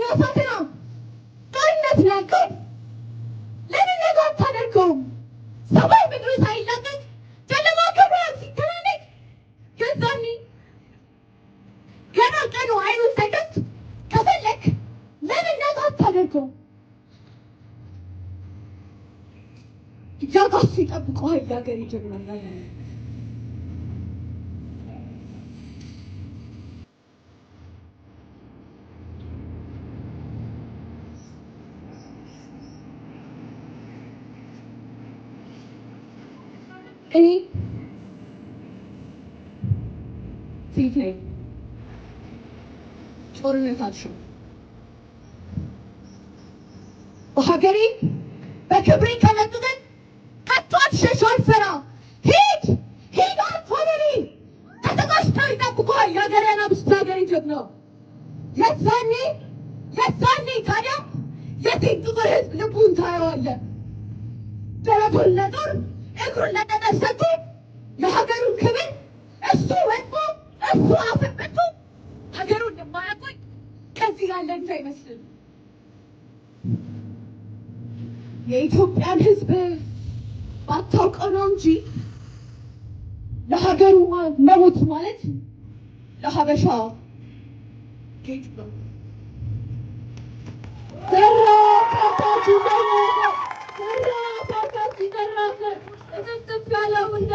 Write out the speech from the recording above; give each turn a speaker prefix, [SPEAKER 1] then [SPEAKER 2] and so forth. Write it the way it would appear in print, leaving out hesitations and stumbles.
[SPEAKER 1] የሚያሳዝነው ጦርነት ላቀው ለምን ነገር አታደርገውም? ሰማይ ምድሩ ሳይላቀቅ ጨለማ ከብርሃን ሲተናነቅ የዛኔ ገና ቀኑ አይኑ ሳይከፍት ከፈለክ ለምን ነገር አታደርገውም? ያጋሱ ይጠብቀዋል የሀገሬ ጀግና። እኔ ሴት ነኝ። ጦርነት አልሽም። በሀገሬ በክብሬ ከመጡትን ከቶ አትሸሽ አልፈራ። ሂድ ሂድ አትሆነኔ ተዘጋጅተው ይጠብቁሃል የሀገሬ አናብስት የሀገሬ ጀግና። የዛኔ ታዲያ የሴት ጥቁር ሕዝብ ልቡን ታየዋለህ። ደረቱን ለጦር እግሩን ለተጠሰቱ የሀገሩን ክብር እሱ ወጥቶ እሱ አፈበቱ ሀገሩን የማያቆይ ከዚህ ያለ እንጂ አይመስልም። የኢትዮጵያን ሕዝብ ባታውቀው ነው እንጂ ለሀገሩ መሞት ማለት ለሀበሻ ጌጥ ነው።